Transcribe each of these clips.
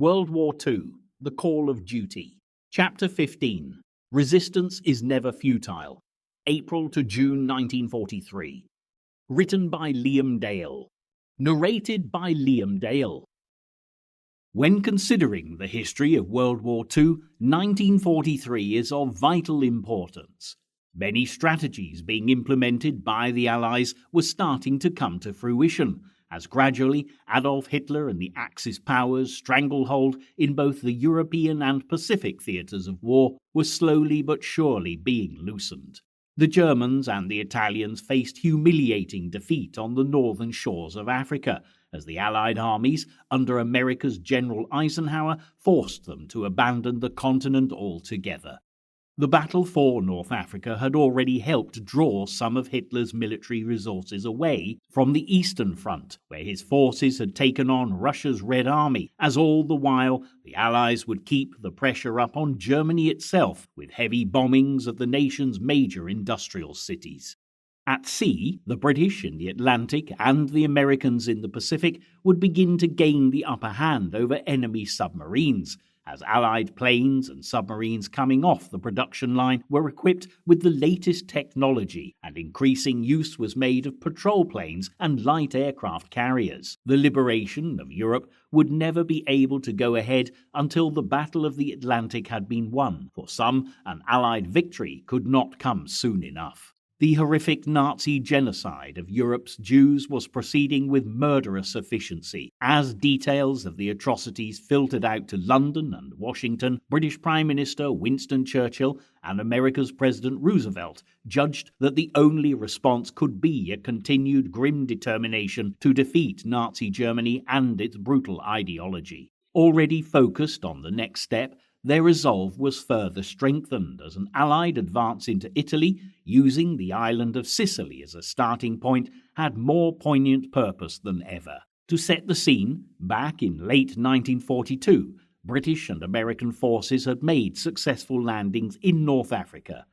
World War II, The Call of Duty. Chapter 15. Resistance is Never Futile. April to June 1943. Written by Liam Dale. Narrated by Liam Dale. When considering the history of World War II, 1943 is of vital importance. Many strategies being implemented by the Allies were starting to come to fruition, as gradually Adolf Hitler and the Axis powers' stranglehold in both the European and Pacific theatres of war was slowly but surely being loosened. The Germans and the Italians faced humiliating defeat on the northern shores of Africa, as the Allied armies, under America's General Eisenhower, forced them to abandon the continent altogether. The battle for North Africa had already helped draw some of Hitler's military resources away from the Eastern Front, where his forces had taken on Russia's Red Army, as all the while the Allies would keep the pressure up on Germany itself with heavy bombings of the nation's major industrial cities. At sea, the British in the Atlantic and the Americans in the Pacific would begin to gain the upper hand over enemy submarines, as Allied planes and submarines coming off the production line were equipped with the latest technology, and increasing use was made of patrol planes and light aircraft carriers. The liberation of Europe would never be able to go ahead until the Battle of the Atlantic had been won. For some, an Allied victory could not come soon enough. The horrific Nazi genocide of Europe's Jews was proceeding with murderous efficiency. As details of the atrocities filtered out to London and Washington, British Prime Minister Winston Churchill and America's President Roosevelt judged that the only response could be a continued grim determination to defeat Nazi Germany and its brutal ideology. Already focused on the next step, their resolve was further strengthened as an Allied advance into Italy, using the island of Sicily as a starting point, had more poignant purpose than ever. To set the scene, back in late 1942, British and American forces had made successful landings in North Africa.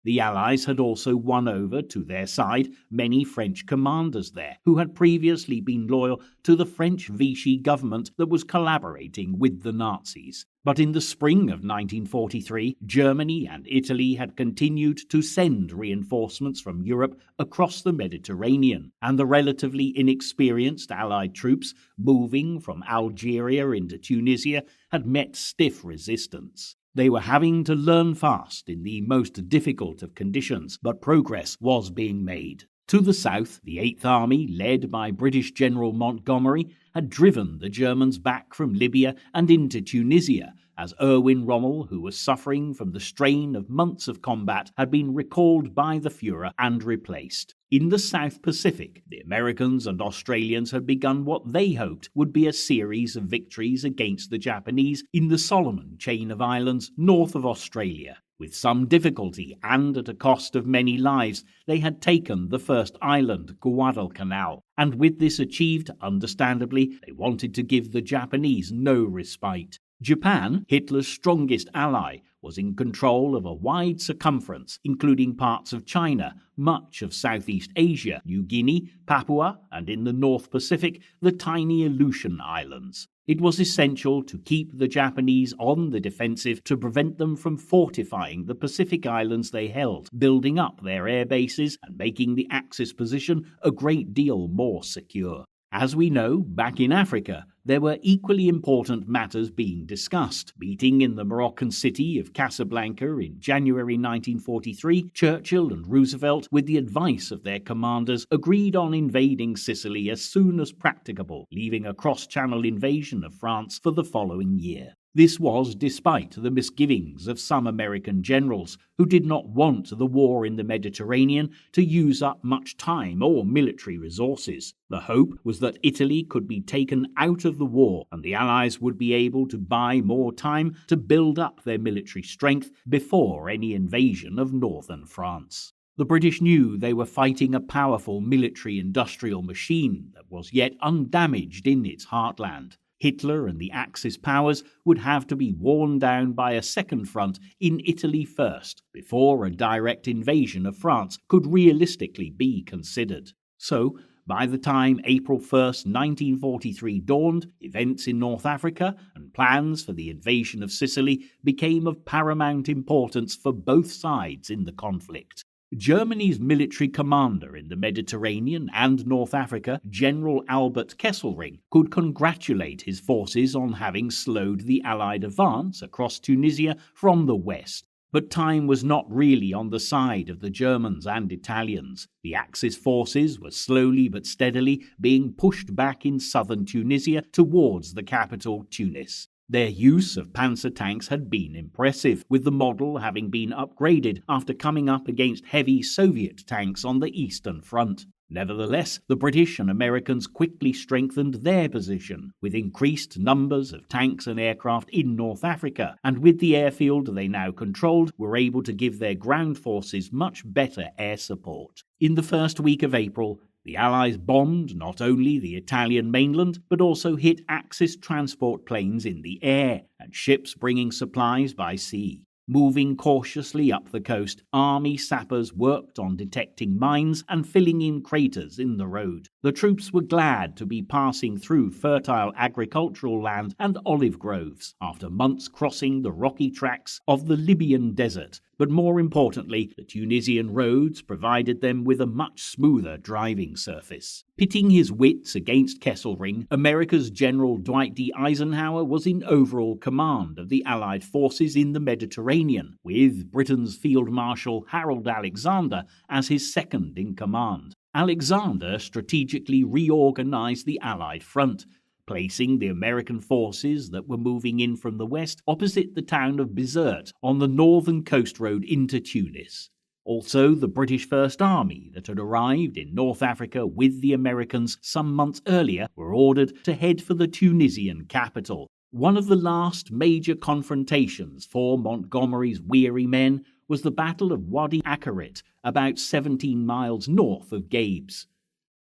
The Allies had also won over to their side many French commanders there, who had previously been loyal to the French Vichy government that was collaborating with the Nazis. But in the spring of 1943, Germany and Italy had continued to send reinforcements from Europe across the Mediterranean, and the relatively inexperienced Allied troops moving from Algeria into Tunisia had met stiff resistance. They were having to learn fast in the most difficult of conditions, but progress was being made. To the south, the 8th Army, led by British General Montgomery, had driven the Germans back from Libya and into Tunisia, as Erwin Rommel, who was suffering from the strain of months of combat, had been recalled by the Führer and replaced. In the South Pacific, the Americans and Australians had begun what they hoped would be a series of victories against the Japanese in the Solomon chain of islands north of Australia. With some difficulty and at a cost of many lives, they had taken the first island, Guadalcanal, and with this achieved, understandably, they wanted to give the Japanese no respite. Japan, Hitler's strongest ally, was in control of a wide circumference, including parts of China, much of Southeast Asia, New Guinea, Papua, and in the North Pacific, the tiny Aleutian Islands. It was essential to keep the Japanese on the defensive to prevent them from fortifying the Pacific islands they held, building up their air bases and making the Axis position a great deal more secure. As we know, back in Africa, there were equally important matters being discussed. Meeting in the Moroccan city of Casablanca in January 1943, Churchill and Roosevelt, with the advice of their commanders, agreed on invading Sicily as soon as practicable, leaving a cross-channel invasion of France for the following year. This was despite the misgivings of some American generals, who did not want the war in the Mediterranean to use up much time or military resources. The hope was that Italy could be taken out of the war, and the Allies would be able to buy more time to build up their military strength before any invasion of northern France. The British knew they were fighting a powerful military-industrial machine that was yet undamaged in its heartland. Hitler and the Axis powers would have to be worn down by a second front in Italy first, before a direct invasion of France could realistically be considered. So, By the time April 1st, 1943 dawned, events in North Africa and plans for the invasion of Sicily became of paramount importance for both sides in the conflict. Germany's military commander in the Mediterranean and North Africa, General Albert Kesselring, could congratulate his forces on having slowed the Allied advance across Tunisia from the west. But time was not really on the side of the Germans and Italians. The Axis forces were slowly but steadily being pushed back in southern Tunisia towards the capital, Tunis. Their use of panzer tanks had been impressive, with the model having been upgraded after coming up against heavy Soviet tanks on the Eastern Front. Nevertheless, the British and Americans quickly strengthened their position, with increased numbers of tanks and aircraft in North Africa, and with the airfield they now controlled, were able to give their ground forces much better air support. In the first week of April, the Allies bombed not only the Italian mainland, but also hit Axis transport planes in the air and ships bringing supplies by sea. Moving cautiously up the coast, army sappers worked on detecting mines and filling in craters in the road. The troops were glad to be passing through fertile agricultural land and olive groves after months crossing the rocky tracks of the Libyan desert. But more importantly, the Tunisian roads provided them with a much smoother driving surface. Pitting his wits against Kesselring, America's General Dwight D. Eisenhower was in overall command of the Allied forces in the Mediterranean, with Britain's Field Marshal Harold Alexander as his second in command. Alexander strategically reorganized the Allied front, placing the American forces that were moving in from the west opposite the town of Bizerte on the northern coast road into Tunis. Also, the British First Army that had arrived in North Africa with the Americans some months earlier were ordered to head for the Tunisian capital. One of the last major confrontations for Montgomery's weary men was the Battle of Wadi Akarit, about 17 miles north of Gabes.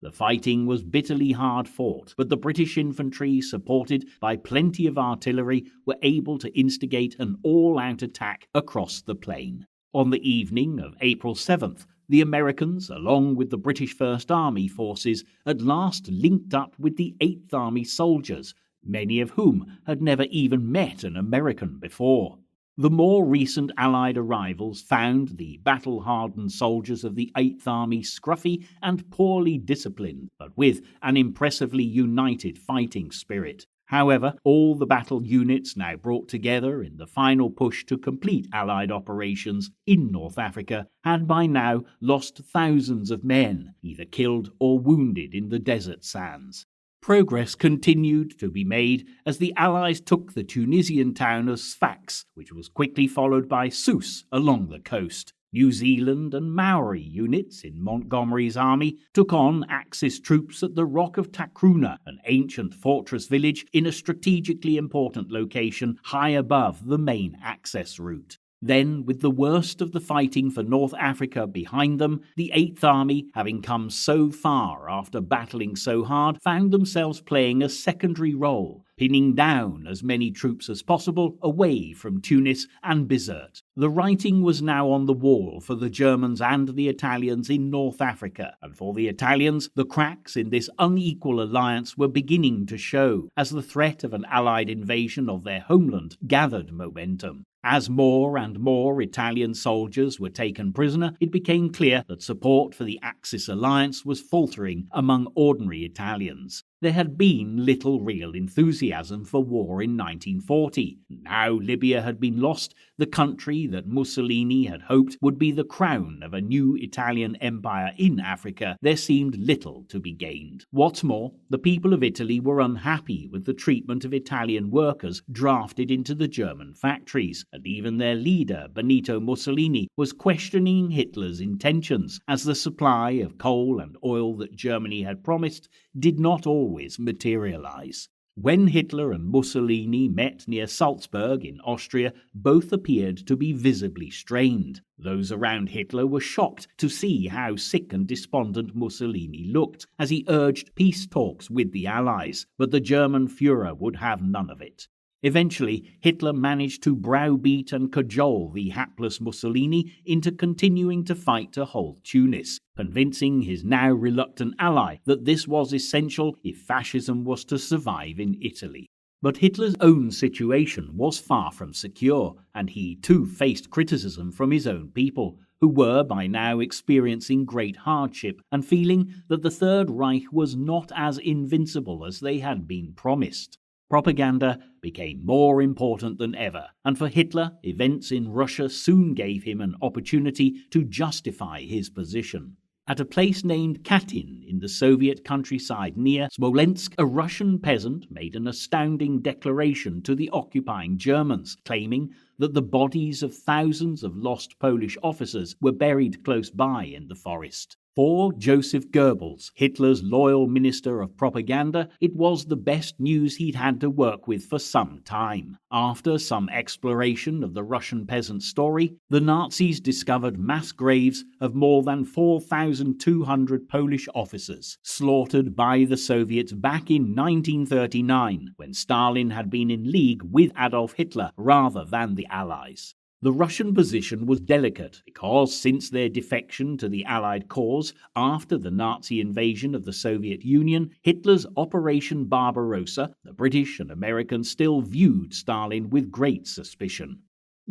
The fighting was bitterly hard fought, but the British infantry, supported by plenty of artillery, were able to instigate an all-out attack across the plain. On the evening of April 7th, the Americans, along with the British First Army forces, at last linked up with the 8th Army soldiers, many of whom had never even met an American before. The more recent Allied arrivals found the battle-hardened soldiers of the 8th Army scruffy and poorly disciplined, but with an impressively united fighting spirit. However, all the battle units now brought together in the final push to complete Allied operations in North Africa had by now lost thousands of men, either killed or wounded in the desert sands. Progress continued to be made as the Allies took the Tunisian town of Sfax, which was quickly followed by Sousse along the coast. New Zealand and Maori units in Montgomery's army took on Axis troops at the Rock of Takruna, an ancient fortress village in a strategically important location high above the main access route. Then, with the worst of the fighting for North Africa behind them, the 8th Army, having come so far after battling so hard, found themselves playing a secondary role, pinning down as many troops as possible away from Tunis and Bizerte. The writing was now on the wall for the Germans and the Italians in North Africa, and for the Italians, the cracks in this unequal alliance were beginning to show as the threat of an Allied invasion of their homeland gathered momentum. As more and more Italian soldiers were taken prisoner, it became clear that support for the Axis alliance was faltering among ordinary Italians. There had been little real enthusiasm for war in 1940. Now Libya had been lost, the country that Mussolini had hoped would be the crown of a new Italian empire in Africa, there seemed little to be gained. What's more, the people of Italy were unhappy with the treatment of Italian workers drafted into the German factories, and even their leader, Benito Mussolini, was questioning Hitler's intentions, as the supply of coal and oil that Germany had promised did not always materialize. When Hitler and Mussolini met near Salzburg in Austria, both appeared to be visibly strained. Those around Hitler were shocked to see how sick and despondent Mussolini looked as he urged peace talks with the Allies, but the German Führer would have none of it. Eventually, Hitler managed to browbeat and cajole the hapless Mussolini into continuing to fight to hold Tunis, convincing his now reluctant ally that this was essential if fascism was to survive in Italy. But Hitler's own situation was far from secure, and he too faced criticism from his own people, who were by now experiencing great hardship and feeling that the Third Reich was not as invincible as they had been promised. Propaganda became more important than ever, and for Hitler, events in Russia soon gave him an opportunity to justify his position. At a place named Katyn in the Soviet countryside near Smolensk, a Russian peasant made an astounding declaration to the occupying Germans, claiming that the bodies of thousands of lost Polish officers were buried close by in the forest. For Joseph Goebbels, Hitler's loyal minister of propaganda, it was the best news he'd had to work with for some time. After some exploration of the Russian peasant story, the Nazis discovered mass graves of more than 4,200 Polish officers, slaughtered by the Soviets back in 1939, when Stalin had been in league with Adolf Hitler rather than the Allies. The Russian position was delicate because since their defection to the Allied cause after the Nazi invasion of the Soviet Union, Hitler's Operation Barbarossa, the British and Americans still viewed Stalin with great suspicion.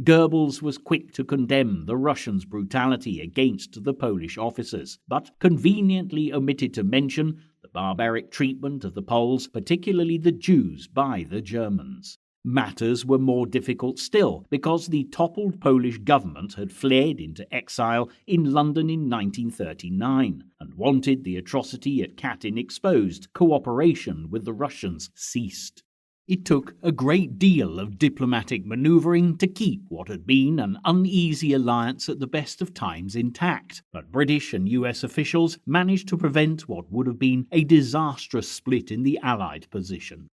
Goebbels was quick to condemn the Russians' brutality against the Polish officers, but conveniently omitted to mention the barbaric treatment of the Poles, particularly the Jews, by the Germans. Matters were more difficult still because the toppled Polish government had fled into exile in London in 1939 and wanted the atrocity at Katyn exposed. Cooperation with the Russians ceased. It took a great deal of diplomatic manoeuvring to keep what had been an uneasy alliance at the best of times intact, but British and US officials managed to prevent what would have been a disastrous split in the Allied position.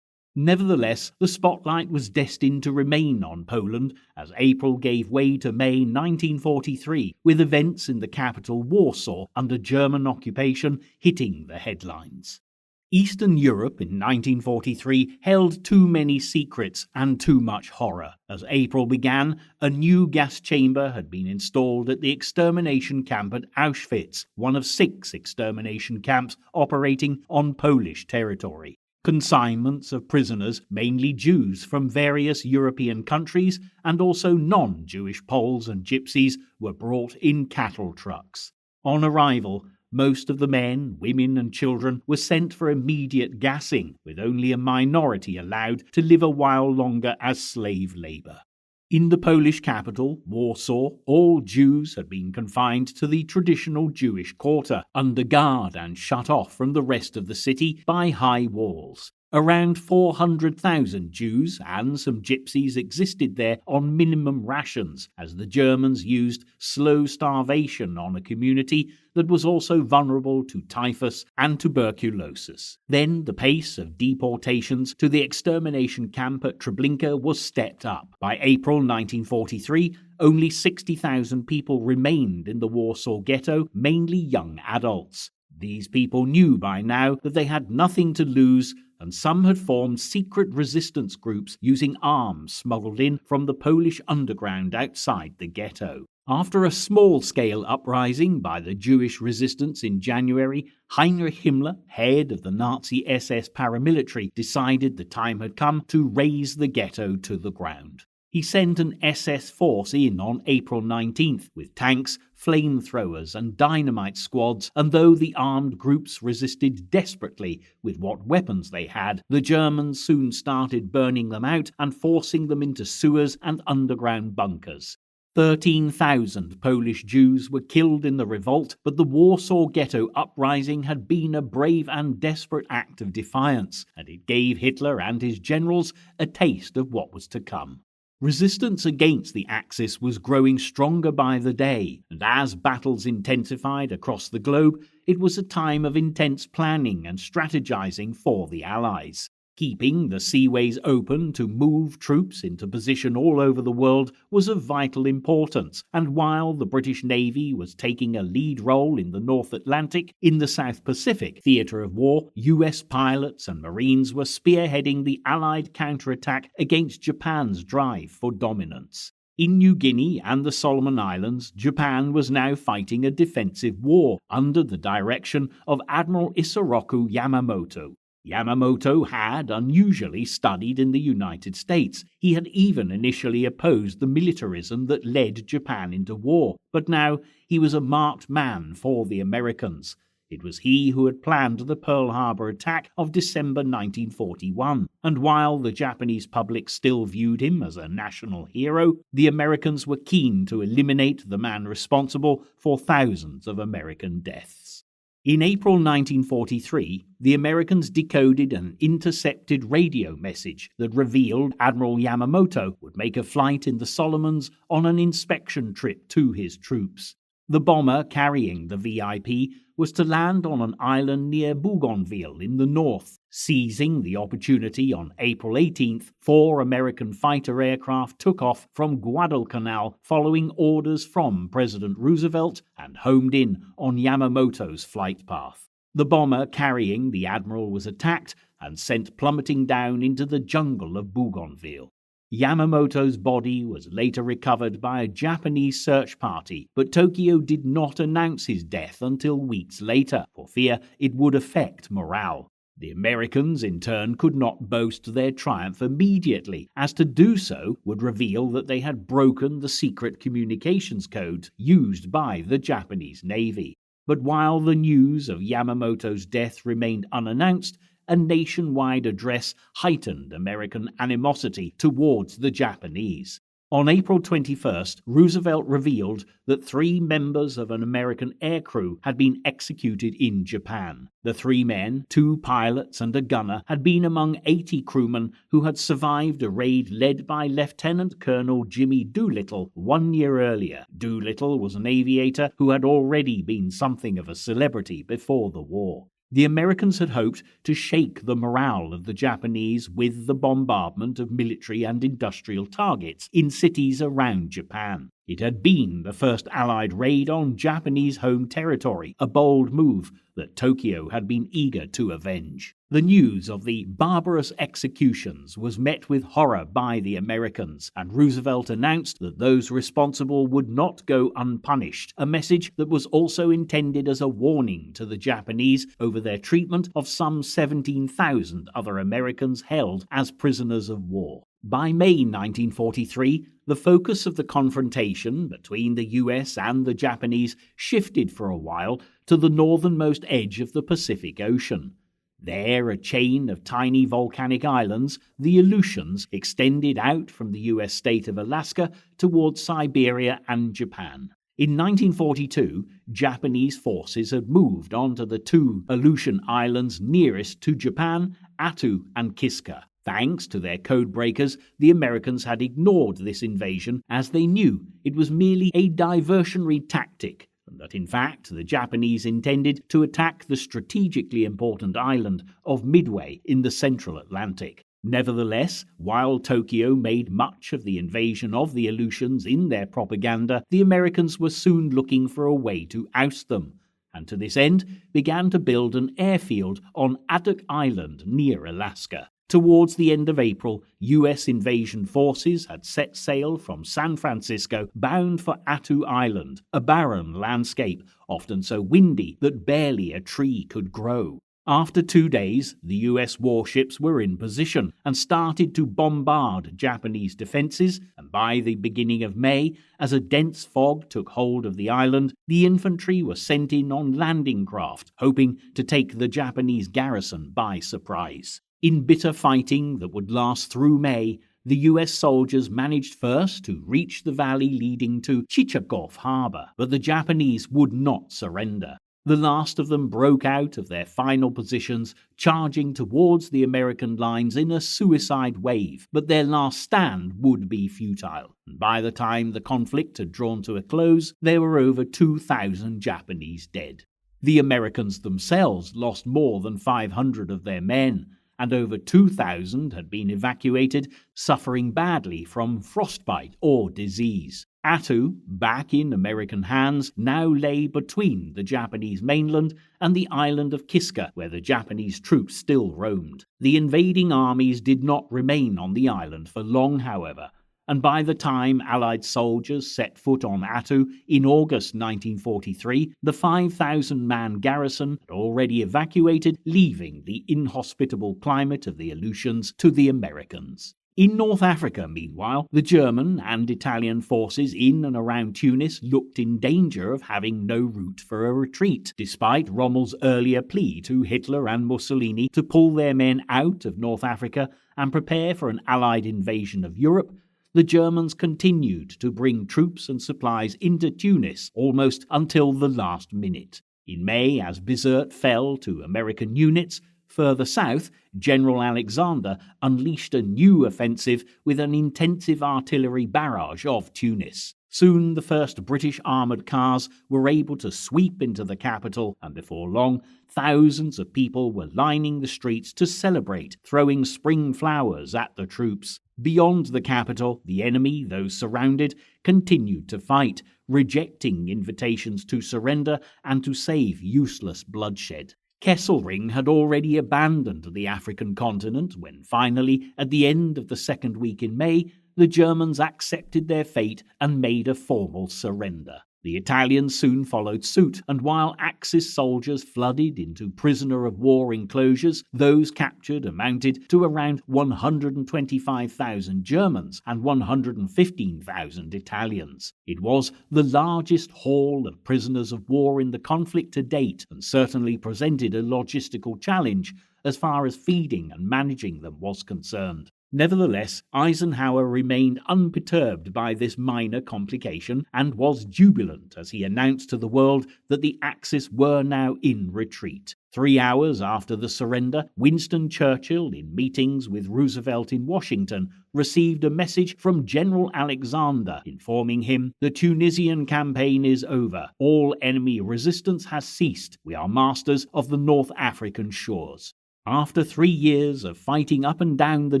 Nevertheless, the spotlight was destined to remain on Poland as April gave way to May 1943, with events in the capital Warsaw under German occupation hitting the headlines. Eastern Europe in 1943 held too many secrets and too much horror. As April began, a new gas chamber had been installed at the extermination camp at Auschwitz, one of 6 extermination camps operating on Polish territory. Consignments of prisoners, mainly Jews from various European countries and also non-Jewish Poles and Gypsies, were brought in cattle trucks. On arrival, most of the men, women and children were sent for immediate gassing, with only a minority allowed to live a while longer as slave labor. In the Polish capital, Warsaw, all Jews had been confined to the traditional Jewish quarter, under guard and shut off from the rest of the city by high walls. Around 400,000 Jews and some Gypsies existed there on minimum rations, as the Germans used slow starvation on a community that was also vulnerable to typhus and tuberculosis. Then the pace of deportations to the extermination camp at Treblinka was stepped up. By April 1943, only 60,000 people remained in the Warsaw Ghetto, mainly young adults. These people knew by now that they had nothing to lose, and some had formed secret resistance groups using arms smuggled in from the Polish underground outside the ghetto. After a small-scale uprising by the Jewish resistance in January, Heinrich Himmler, head of the Nazi SS paramilitary, decided the time had come to raze the ghetto to the ground. He sent an SS force in on April 19th with tanks, flamethrowers and dynamite squads, and though the armed groups resisted desperately with what weapons they had, the Germans soon started burning them out and forcing them into sewers and underground bunkers. 13,000 Polish Jews were killed in the revolt, but the Warsaw Ghetto uprising had been a brave and desperate act of defiance, and it gave Hitler and his generals a taste of what was to come. Resistance against the Axis was growing stronger by the day, and as battles intensified across the globe, it was a time of intense planning and strategizing for the Allies. Keeping the seaways open to move troops into position all over the world was of vital importance, and while the British Navy was taking a lead role in the North Atlantic, in the South Pacific theatre of war, US pilots and Marines were spearheading the Allied counterattack against Japan's drive for dominance. In New Guinea and the Solomon Islands, Japan was now fighting a defensive war under the direction of Admiral Isoroku Yamamoto. Yamamoto had unusually studied in the United States. He had even initially opposed the militarism that led Japan into war, but now he was a marked man for the Americans. It was he who had planned the Pearl Harbor attack of December 1941, and while the Japanese public still viewed him as a national hero, the Americans were keen to eliminate the man responsible for thousands of American deaths. In April 1943, the Americans decoded an intercepted radio message that revealed Admiral Yamamoto would make a flight in the Solomons on an inspection trip to his troops. The bomber carrying the VIP was to land on an island near Bougainville in the north. Seizing the opportunity on April 18th, 4 American fighter aircraft took off from Guadalcanal following orders from President Roosevelt and homed in on Yamamoto's flight path. The bomber carrying the admiral was attacked and sent plummeting down into the jungle of Bougainville. Yamamoto's body was later recovered by a Japanese search party, but Tokyo did not announce his death until weeks later, for fear it would affect morale. The Americans, in turn, could not boast their triumph immediately, as to do so would reveal that they had broken the secret communications codes used by the Japanese Navy. But while the news of Yamamoto's death remained unannounced, a nationwide address heightened American animosity towards the Japanese. On April 21st, Roosevelt revealed that 3 members of an American aircrew had been executed in Japan. The 3 men, 2 pilots and a gunner, had been among 80 crewmen who had survived a raid led by Lieutenant Colonel Jimmy Doolittle 1 year earlier. Doolittle was an aviator who had already been something of a celebrity before the war. The Americans had hoped to shake the morale of the Japanese with the bombardment of military and industrial targets in cities around Japan. It had been the first Allied raid on Japanese home territory, a bold move that Tokyo had been eager to avenge. The news of the barbarous executions was met with horror by the Americans, and Roosevelt announced that those responsible would not go unpunished, a message that was also intended as a warning to the Japanese over their treatment of some 17,000 other Americans held as prisoners of war. By May 1943, the focus of the confrontation between the US and the Japanese shifted for a while to the northernmost edge of the Pacific Ocean. There, a chain of tiny volcanic islands, the Aleutians, extended out from the US state of Alaska towards Siberia and Japan. In 1942, Japanese forces had moved onto the 2 Aleutian islands nearest to Japan, Attu and Kiska. Thanks to their codebreakers, the Americans had ignored this invasion as they knew it was merely a diversionary tactic, and that in fact the Japanese intended to attack the strategically important island of Midway in the central Atlantic. Nevertheless, while Tokyo made much of the invasion of the Aleutians in their propaganda, the Americans were soon looking for a way to oust them, and to this end began to build an airfield on Adak Island near Alaska. Towards the end of April, US invasion forces had set sail from San Francisco bound for Attu Island, a barren landscape, often so windy that barely a tree could grow. After 2 days, the US warships were in position and started to bombard Japanese defenses, and by the beginning of May, as a dense fog took hold of the island, the infantry were sent in on landing craft, hoping to take the Japanese garrison by surprise. In bitter fighting that would last through May, the US soldiers managed first to reach the valley leading to Chichagof Harbor, but the Japanese would not surrender. The last of them broke out of their final positions, charging towards the American lines in a suicide wave, but their last stand would be futile, and by the time the conflict had drawn to a close, there were over 2,000 Japanese dead. The Americans themselves lost more than 500 of their men, and over 2,000 had been evacuated, suffering badly from frostbite or disease. Attu, back in American hands, now lay between the Japanese mainland and the island of Kiska, where the Japanese troops still roamed. The invading armies did not remain on the island for long, however, and by the time Allied soldiers set foot on Attu in August 1943, the 5,000-man garrison had already evacuated, leaving the inhospitable climate of the Aleutians to the Americans. In North Africa, meanwhile, the German and Italian forces in and around Tunis looked in danger of having no route for a retreat, despite Rommel's earlier plea to Hitler and Mussolini to pull their men out of North Africa and prepare for an Allied invasion of Europe. The Germans continued to bring troops and supplies into Tunis almost until the last minute. In May, as Bizerte fell to American units, further south, General Alexander unleashed a new offensive with an intensive artillery barrage of Tunis. Soon the first British armoured cars were able to sweep into the capital, and before long, thousands of people were lining the streets to celebrate, throwing spring flowers at the troops. Beyond the capital, the enemy, though surrounded, continued to fight, rejecting invitations to surrender and to save useless bloodshed. Kesselring had already abandoned the African continent when finally, at the end of the second week in May, the Germans accepted their fate and made a formal surrender. The Italians soon followed suit, and while Axis soldiers flooded into prisoner-of-war enclosures, those captured amounted to around 125,000 Germans and 115,000 Italians. It was the largest haul of prisoners of war in the conflict to date, and certainly presented a logistical challenge as far as feeding and managing them was concerned. Nevertheless, Eisenhower remained unperturbed by this minor complication and was jubilant as he announced to the world that the Axis were now in retreat. 3 hours after the surrender, Winston Churchill, in meetings with Roosevelt in Washington, received a message from General Alexander informing him, "The Tunisian campaign is over. All enemy resistance has ceased. We are masters of the North African shores." After 3 years of fighting up and down the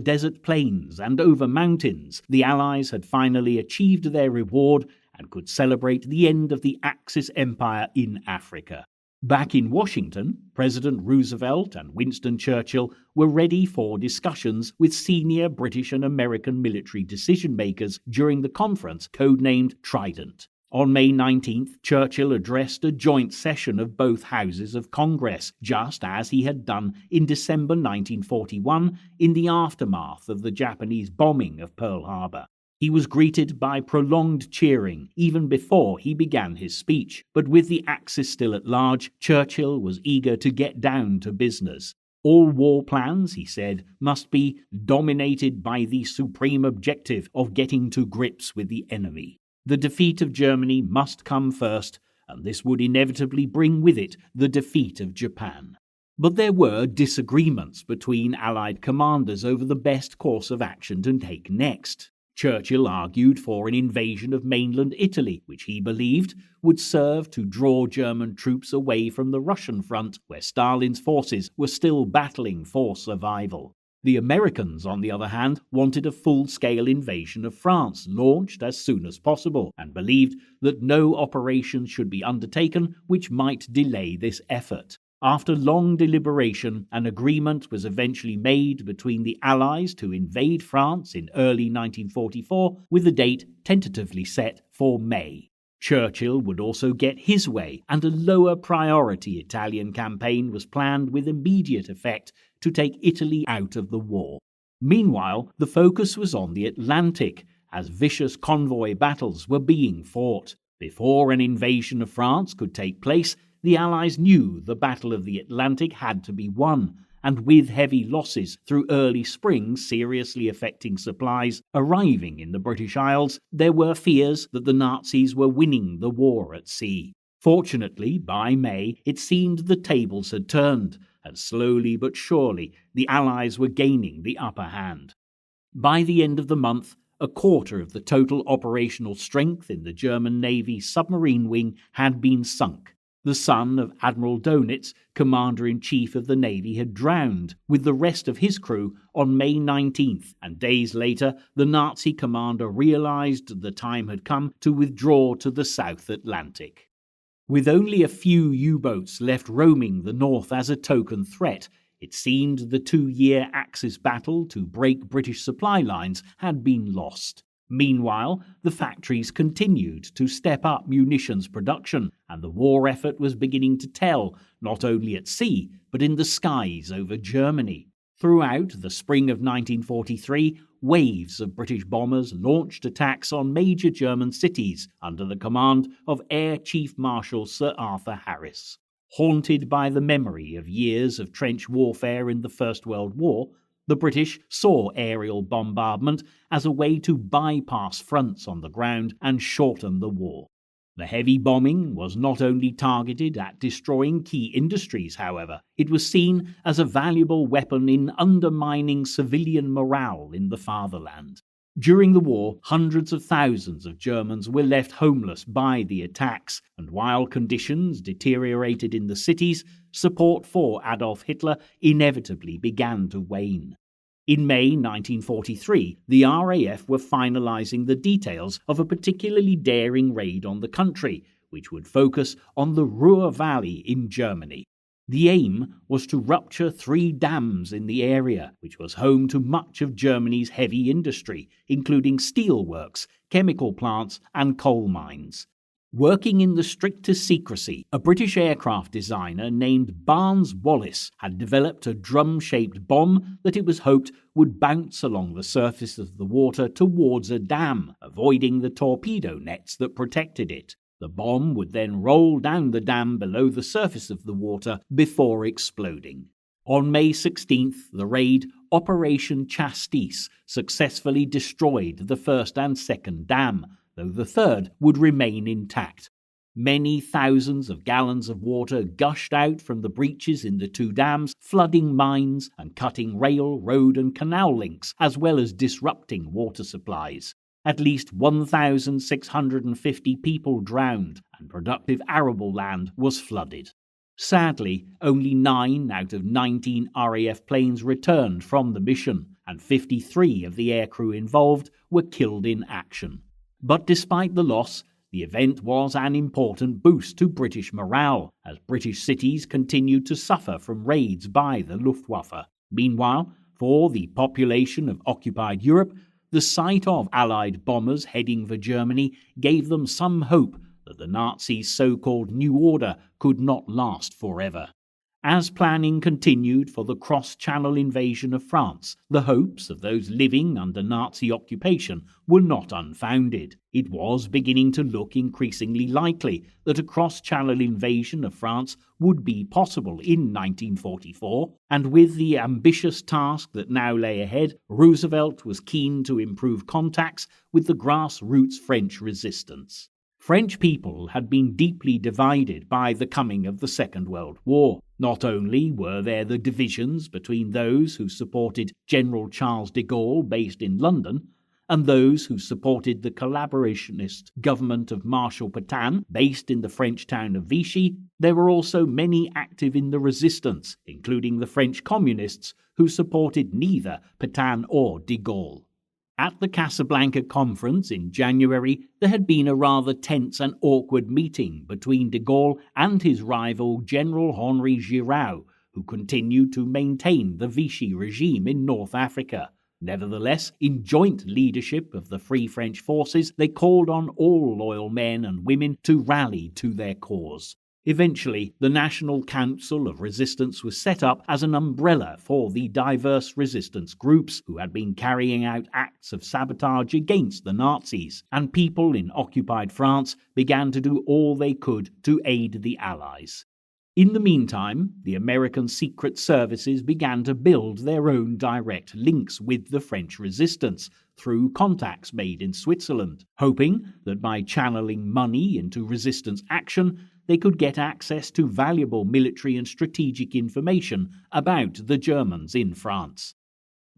desert plains and over mountains, the Allies had finally achieved their reward and could celebrate the end of the Axis empire in Africa. Back in Washington, President Roosevelt and Winston Churchill were ready for discussions with senior British and American military decision-makers during the conference codenamed Trident. On May 19th, Churchill addressed a joint session of both houses of Congress, just as he had done in December 1941 in the aftermath of the Japanese bombing of Pearl Harbor. He was greeted by prolonged cheering even before he began his speech, but with the Axis still at large, Churchill was eager to get down to business. All war plans, he said, must be dominated by the supreme objective of getting to grips with the enemy. The defeat of Germany must come first, and this would inevitably bring with it the defeat of Japan. But there were disagreements between Allied commanders over the best course of action to take next. Churchill argued for an invasion of mainland Italy, which he believed would serve to draw German troops away from the Russian front, where Stalin's forces were still battling for survival. The Americans, on the other hand, wanted a full-scale invasion of France launched as soon as possible, and believed that no operation should be undertaken which might delay this effort. After long deliberation, an agreement was eventually made between the Allies to invade France in early 1944, with the date tentatively set for May. Churchill would also get his way, and a lower-priority Italian campaign was planned with immediate effect to take Italy out of the war. Meanwhile, the focus was on the Atlantic, as vicious convoy battles were being fought. Before an invasion of France could take place, the Allies knew the Battle of the Atlantic had to be won, and with heavy losses through early spring seriously affecting supplies arriving in the British Isles, there were fears that the Nazis were winning the war at sea. Fortunately, by May, it seemed the tables had turned, and slowly but surely the Allies were gaining the upper hand. By the end of the month, a quarter of the total operational strength in the German Navy's submarine wing had been sunk. The son of Admiral Dönitz, commander-in-chief of the Navy, had drowned with the rest of his crew on May 19th, and days later the Nazi commander realized the time had come to withdraw to the South Atlantic. With only a few U-boats left roaming the north as a token threat, it seemed the 2-year Axis battle to break British supply lines had been lost. Meanwhile, the factories continued to step up munitions production, and the war effort was beginning to tell, not only at sea, but in the skies over Germany. Throughout the spring of 1943, waves of British bombers launched attacks on major German cities under the command of Air Chief Marshal Sir Arthur Harris. Haunted by the memory of years of trench warfare in the First World War, the British saw aerial bombardment as a way to bypass fronts on the ground and shorten the war. The heavy bombing was not only targeted at destroying key industries, however, it was seen as a valuable weapon in undermining civilian morale in the fatherland. During the war, hundreds of thousands of Germans were left homeless by the attacks, and while conditions deteriorated in the cities, support for Adolf Hitler inevitably began to wane. In May 1943, the RAF were finalizing the details of a particularly daring raid on the country, which would focus on the Ruhr Valley in Germany. The aim was to rupture 3 dams in the area, which was home to much of Germany's heavy industry, including steelworks, chemical plants, and coal mines. Working in the strictest secrecy, a British aircraft designer named Barnes Wallis had developed a drum-shaped bomb that it was hoped would bounce along the surface of the water towards a dam, avoiding the torpedo nets that protected it. The bomb would then roll down the dam below the surface of the water before exploding. On May 16th, the raid, Operation Chastis, successfully destroyed the first and second dam, though the third would remain intact. Many thousands of gallons of water gushed out from the breaches in the 2 dams, flooding mines and cutting rail, road and canal links, as well as disrupting water supplies. At least 1,650 people drowned, and productive arable land was flooded. Sadly, only 9 out of 19 RAF planes returned from the mission, and 53 of the aircrew involved were killed in action. But despite the loss, the event was an important boost to British morale, as British cities continued to suffer from raids by the Luftwaffe. Meanwhile, for the population of occupied Europe, the sight of Allied bombers heading for Germany gave them some hope that the Nazis' so-called New Order could not last forever. As planning continued for the cross-channel invasion of France, the hopes of those living under Nazi occupation were not unfounded. It was beginning to look increasingly likely that a cross-channel invasion of France would be possible in 1944, and with the ambitious task that now lay ahead, Roosevelt was keen to improve contacts with the grassroots French resistance. French people had been deeply divided by the coming of the Second World War. Not only were there the divisions between those who supported General Charles de Gaulle based in London and those who supported the collaborationist government of Marshal Pétain based in the French town of Vichy, there were also many active in the resistance, including the French communists who supported neither Pétain or de Gaulle. At the Casablanca conference in January, there had been a rather tense and awkward meeting between de Gaulle and his rival General Henri Giraud, who continued to maintain the Vichy regime in North Africa. Nevertheless, in joint leadership of the Free French forces, they called on all loyal men and women to rally to their cause. Eventually, the National Council of Resistance was set up as an umbrella for the diverse resistance groups who had been carrying out acts of sabotage against the Nazis, and people in occupied France began to do all they could to aid the Allies. In the meantime, the American secret services began to build their own direct links with the French resistance through contacts made in Switzerland, hoping that by channeling money into resistance action, they could get access to valuable military and strategic information about the Germans in France.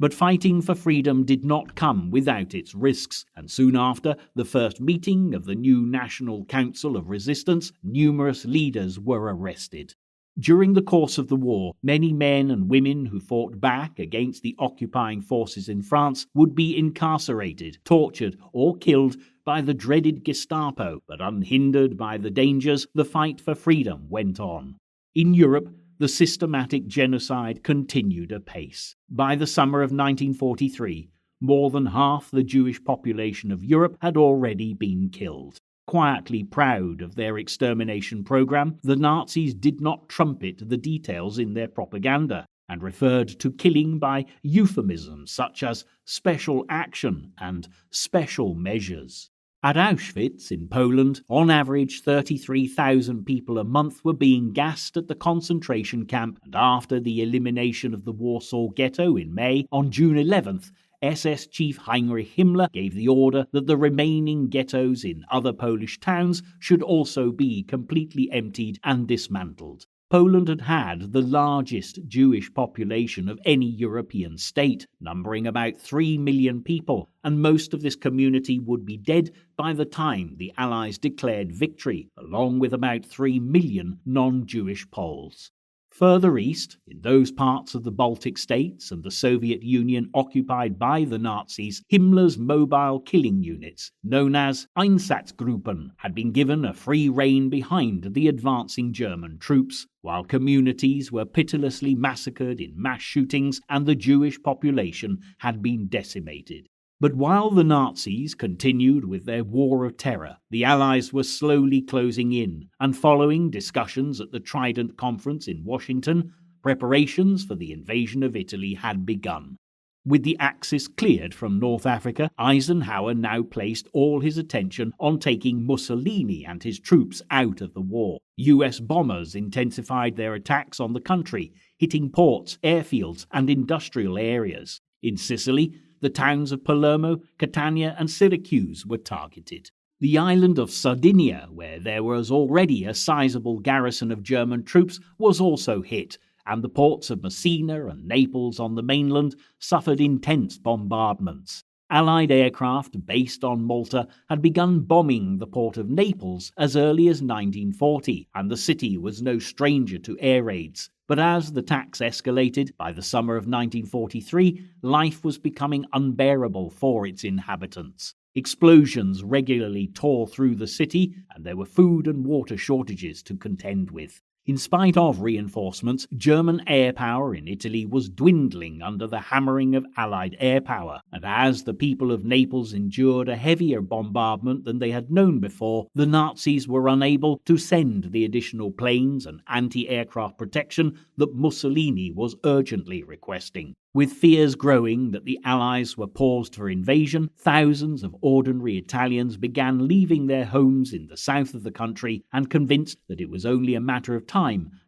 But fighting for freedom did not come without its risks, and soon after the first meeting of the new National Council of Resistance, numerous leaders were arrested. During the course of the war, many men and women who fought back against the occupying forces in France would be incarcerated, tortured, or killed by the dreaded Gestapo, but unhindered by the dangers, the fight for freedom went on. In Europe, the systematic genocide continued apace. By the summer of 1943, more than half the Jewish population of Europe had already been killed. Quietly proud of their extermination program, the Nazis did not trumpet the details in their propaganda, and referred to killing by euphemisms such as special action and special measures. At Auschwitz in Poland, on average 33,000 people a month were being gassed at the concentration camp, and after the elimination of the Warsaw Ghetto in May, on June 11th, SS Chief Heinrich Himmler gave the order that the remaining ghettos in other Polish towns should also be completely emptied and dismantled. Poland had had the largest Jewish population of any European state, numbering about 3 million people, and most of this community would be dead by the time the Allies declared victory, along with about 3 million non-Jewish Poles. Further east, in those parts of the Baltic states and the Soviet Union occupied by the Nazis, Himmler's mobile killing units, known as Einsatzgruppen, had been given a free rein behind the advancing German troops, while communities were pitilessly massacred in mass shootings and the Jewish population had been decimated. But while the Nazis continued with their war of terror, the Allies were slowly closing in, and following discussions at the Trident Conference in Washington, preparations for the invasion of Italy had begun. With the Axis cleared from North Africa, Eisenhower now placed all his attention on taking Mussolini and his troops out of the war. US bombers intensified their attacks on the country, hitting ports, airfields, and industrial areas. In Sicily, the towns of Palermo, Catania, and Syracuse were targeted. The island of Sardinia, where there was already a sizable garrison of German troops, was also hit, and the ports of Messina and Naples on the mainland suffered intense bombardments. Allied aircraft based on Malta had begun bombing the port of Naples as early as 1940, and the city was no stranger to air raids. But as the attacks escalated, by the summer of 1943, life was becoming unbearable for its inhabitants. Explosions regularly tore through the city, and there were food and water shortages to contend with. In spite of reinforcements, German air power in Italy was dwindling under the hammering of Allied air power, and as the people of Naples endured a heavier bombardment than they had known before, the Nazis were unable to send the additional planes and anti-aircraft protection that Mussolini was urgently requesting. With fears growing that the Allies were poised for invasion, thousands of ordinary Italians began leaving their homes in the south of the country, and convinced that it was only a matter of time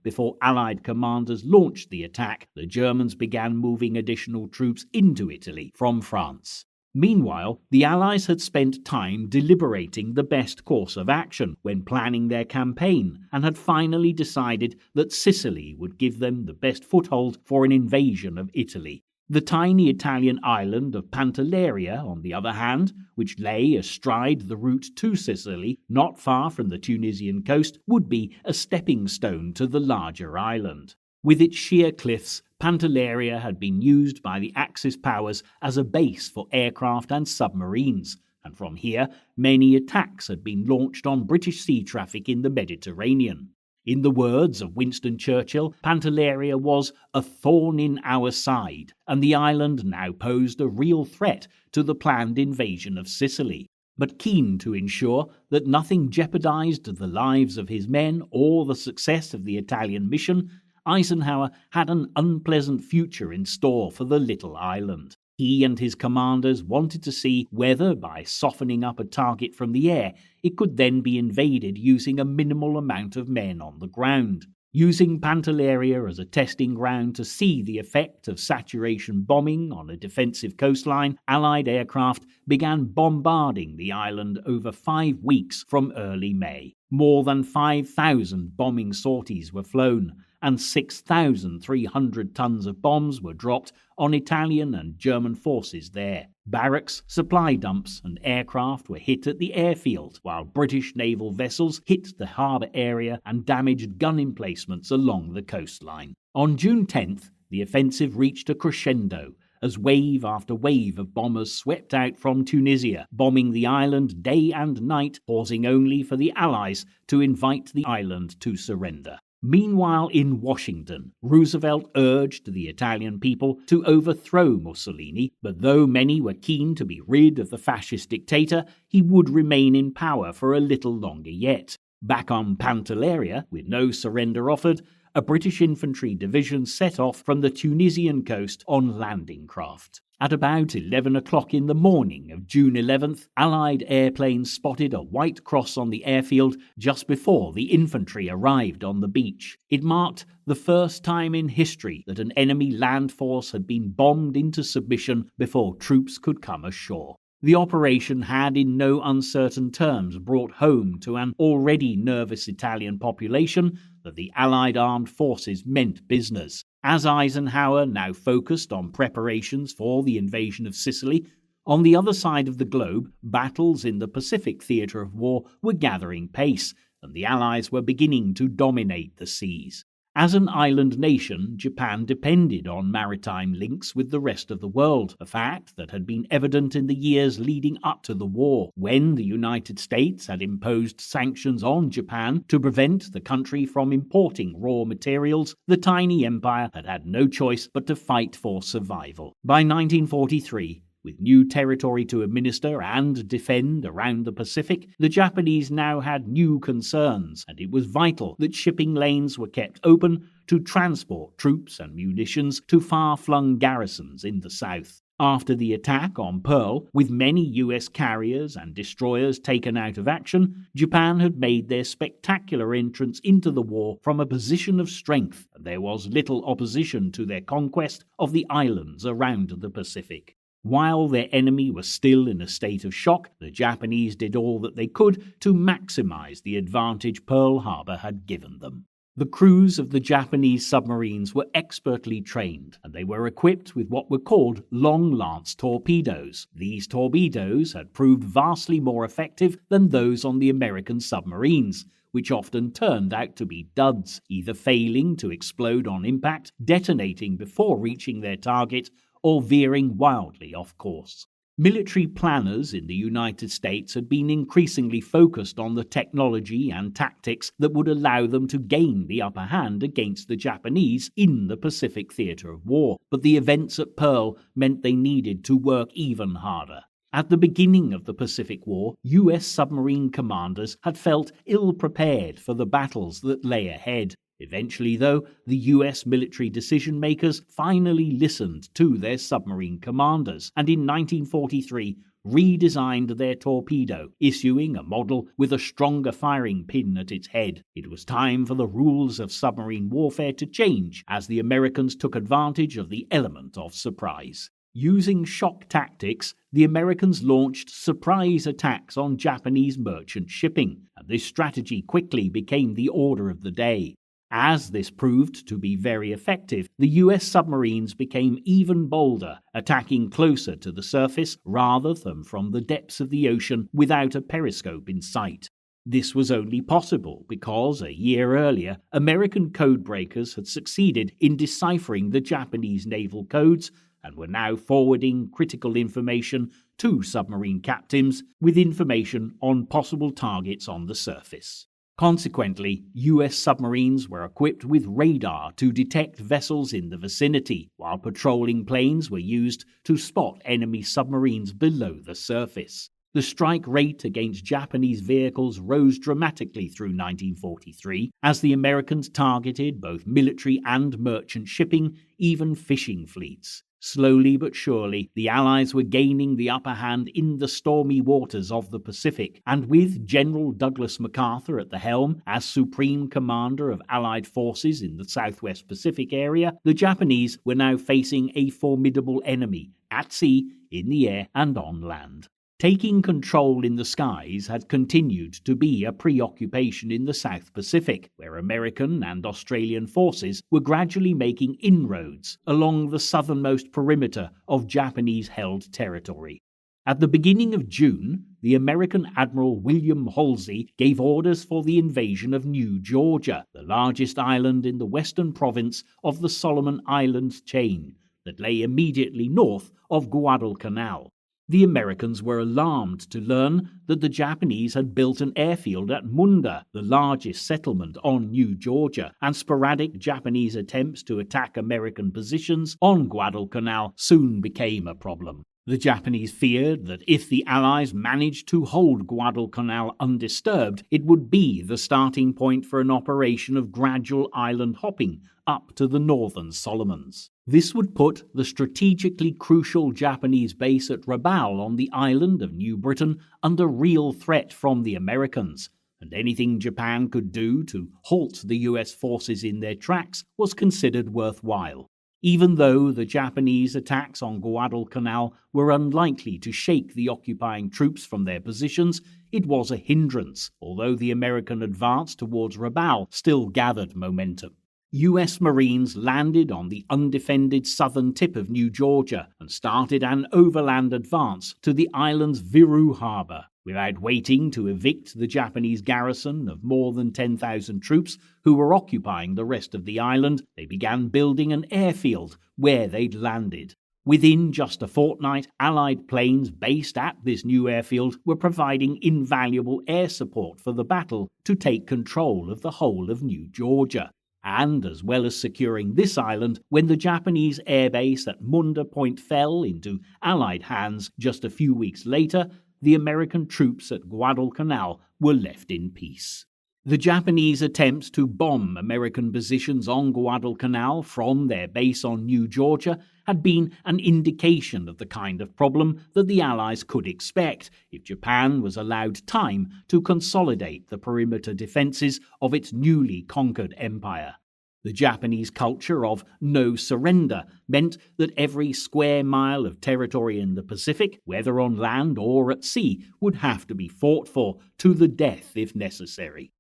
before Allied commanders launched the attack, the Germans began moving additional troops into Italy from France. Meanwhile, the Allies had spent time deliberating the best course of action when planning their campaign, and had finally decided that Sicily would give them the best foothold for an invasion of Italy. The tiny Italian island of Pantelleria, on the other hand, which lay astride the route to Sicily, not far from the Tunisian coast, would be a stepping stone to the larger island. With its sheer cliffs, Pantelleria had been used by the Axis powers as a base for aircraft and submarines, and from here many attacks had been launched on British sea traffic in the Mediterranean. In the words of Winston Churchill, Pantelleria was a thorn in our side, and the island now posed a real threat to the planned invasion of Sicily. But keen to ensure that nothing jeopardized the lives of his men or the success of the Italian mission, Eisenhower had an unpleasant future in store for the little island. He and his commanders wanted to see whether, by softening up a target from the air, it could then be invaded using a minimal amount of men on the ground. Using Pantelleria as a testing ground to see the effect of saturation bombing on a defensive coastline, Allied aircraft began bombarding the island over 5 weeks from early May. More than 5,000 bombing sorties were flown, and 6,300 tons of bombs were dropped on Italian and German forces there. Barracks, supply dumps, and aircraft were hit at the airfield, while British naval vessels hit the harbour area and damaged gun emplacements along the coastline. On June 10th, the offensive reached a crescendo as wave after wave of bombers swept out from Tunisia, bombing the island day and night, pausing only for the Allies to invite the island to surrender. Meanwhile, in Washington, Roosevelt urged the Italian people to overthrow Mussolini, but though many were keen to be rid of the fascist dictator, he would remain in power for a little longer yet. Back on Pantelleria, with no surrender offered, a British infantry division set off from the Tunisian coast on landing craft. At about 11 o'clock in the morning of June 11th, Allied airplanes spotted a white cross on the airfield just before the infantry arrived on the beach. It marked the first time in history that an enemy land force had been bombed into submission before troops could come ashore. The operation had in no uncertain terms brought home to an already nervous Italian population that the Allied armed forces meant business. As Eisenhower now focused on preparations for the invasion of Sicily, on the other side of the globe, battles in the Pacific theatre of war were gathering pace, and the Allies were beginning to dominate the seas. As an island nation, Japan depended on maritime links with the rest of the world, a fact that had been evident in the years leading up to the war, when the United States had imposed sanctions on Japan to prevent the country from importing raw materials. The tiny empire had had no choice but to fight for survival. By 1943, with new territory to administer and defend around the Pacific, the Japanese now had new concerns, and it was vital that shipping lanes were kept open to transport troops and munitions to far-flung garrisons in the south. After the attack on Pearl, with many US carriers and destroyers taken out of action, Japan had made their spectacular entrance into the war from a position of strength, and there was little opposition to their conquest of the islands around the Pacific. While their enemy was still in a state of shock, the Japanese did all that they could to maximize the advantage Pearl Harbor had given them. The crews of the Japanese submarines were expertly trained, and they were equipped with what were called long-lance torpedoes. These torpedoes had proved vastly more effective than those on the American submarines, which often turned out to be duds, either failing to explode on impact, detonating before reaching their target, or veering wildly off course. Military planners in the United States had been increasingly focused on the technology and tactics that would allow them to gain the upper hand against the Japanese in the Pacific theatre of war, but the events at Pearl meant they needed to work even harder. At the beginning of the Pacific War, US submarine commanders had felt ill-prepared for the battles that lay ahead. Eventually, though, the US military decision-makers finally listened to their submarine commanders, and in 1943 redesigned their torpedo, issuing a model with a stronger firing pin at its head. It was time for the rules of submarine warfare to change, as the Americans took advantage of the element of surprise. Using shock tactics, the Americans launched surprise attacks on Japanese merchant shipping, and this strategy quickly became the order of the day. As this proved to be very effective, the US submarines became even bolder, attacking closer to the surface rather than from the depths of the ocean without a periscope in sight. This was only possible because, a year earlier, American codebreakers had succeeded in deciphering the Japanese naval codes and were now forwarding critical information to submarine captains with information on possible targets on the surface. Consequently, US submarines were equipped with radar to detect vessels in the vicinity, while patrolling planes were used to spot enemy submarines below the surface. The strike rate against Japanese vehicles rose dramatically through 1943 as the Americans targeted both military and merchant shipping, even fishing fleets. Slowly but surely, the Allies were gaining the upper hand in the stormy waters of the Pacific, and with General Douglas MacArthur at the helm as Supreme Commander of Allied forces in the Southwest Pacific area, the Japanese were now facing a formidable enemy, at sea, in the air, and on land. Taking control in the skies had continued to be a preoccupation in the South Pacific, where American and Australian forces were gradually making inroads along the southernmost perimeter of Japanese-held territory. At the beginning of June, the American Admiral William Halsey gave orders for the invasion of New Georgia, the largest island in the western province of the Solomon Islands chain that lay immediately north of Guadalcanal. The Americans were alarmed to learn that the Japanese had built an airfield at Munda, the largest settlement on New Georgia, and sporadic Japanese attempts to attack American positions on Guadalcanal soon became a problem. The Japanese feared that if the Allies managed to hold Guadalcanal undisturbed, it would be the starting point for an operation of gradual island hopping up to the northern Solomons. This would put the strategically crucial Japanese base at Rabaul on the island of New Britain under real threat from the Americans, and anything Japan could do to halt the US forces in their tracks was considered worthwhile. Even though the Japanese attacks on Guadalcanal were unlikely to shake the occupying troops from their positions, it was a hindrance, although the American advance towards Rabaul still gathered momentum. US Marines landed on the undefended southern tip of New Georgia and started an overland advance to the island's Viru harbor. Without waiting to evict the Japanese garrison of more than 10,000 troops who were occupying the rest of the island, they began building an airfield where they'd landed. Within just a fortnight, Allied planes based at this new airfield were providing invaluable air support for the battle to take control of the whole of New Georgia. And as well as securing this island, when the Japanese airbase at Munda Point fell into Allied hands just a few weeks later, the American troops at Guadalcanal were left in peace. The Japanese attempts to bomb American positions on Guadalcanal from their base on New Georgia had been an indication of the kind of problem that the Allies could expect if Japan was allowed time to consolidate the perimeter defenses of its newly conquered empire. The Japanese culture of no surrender meant that every square mile of territory in the Pacific, whether on land or at sea, would have to be fought for to the death if necessary.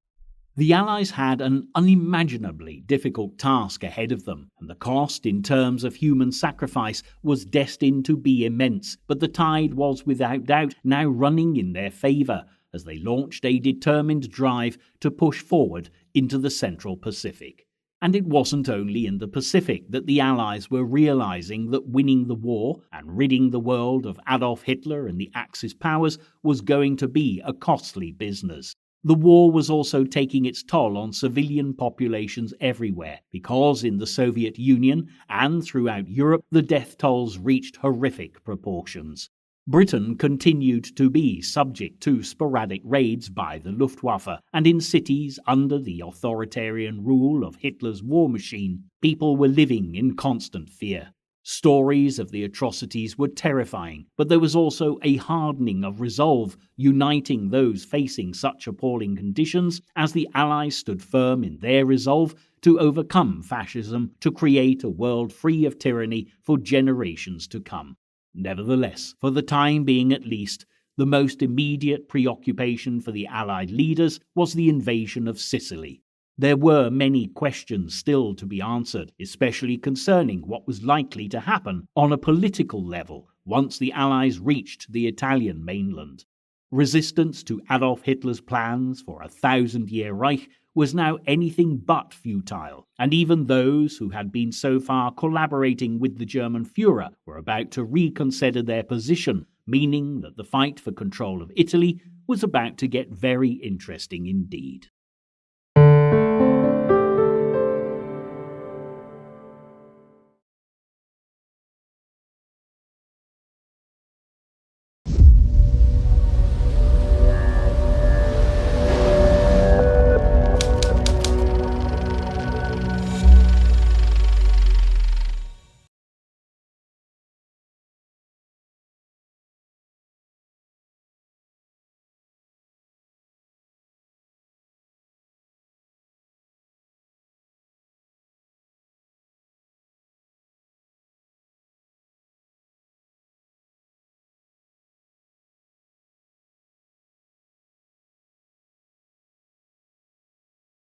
The Allies had an unimaginably difficult task ahead of them, and the cost in terms of human sacrifice was destined to be immense, but the tide was without doubt now running in their favour as they launched a determined drive to push forward into the Central Pacific. And it wasn't only in the Pacific that the Allies were realizing that winning the war and ridding the world of Adolf Hitler and the Axis powers was going to be a costly business. The war was also taking its toll on civilian populations everywhere, because in the Soviet Union and throughout Europe the death tolls reached horrific proportions. Britain continued to be subject to sporadic raids by the Luftwaffe, and in cities under the authoritarian rule of Hitler's war machine, people were living in constant fear. Stories of the atrocities were terrifying, but there was also a hardening of resolve uniting those facing such appalling conditions as the Allies stood firm in their resolve to overcome fascism to create a world free of tyranny for generations to come. Nevertheless, for the time being at least, the most immediate preoccupation for the Allied leaders was the invasion of Sicily. There were many questions still to be answered, especially concerning what was likely to happen on a political level once the Allies reached the Italian mainland. Resistance to Adolf Hitler's plans for a 1,000-year Reich was now anything but futile, and even those who had been so far collaborating with the German Führer were about to reconsider their position, meaning that the fight for control of Italy was about to get very interesting indeed.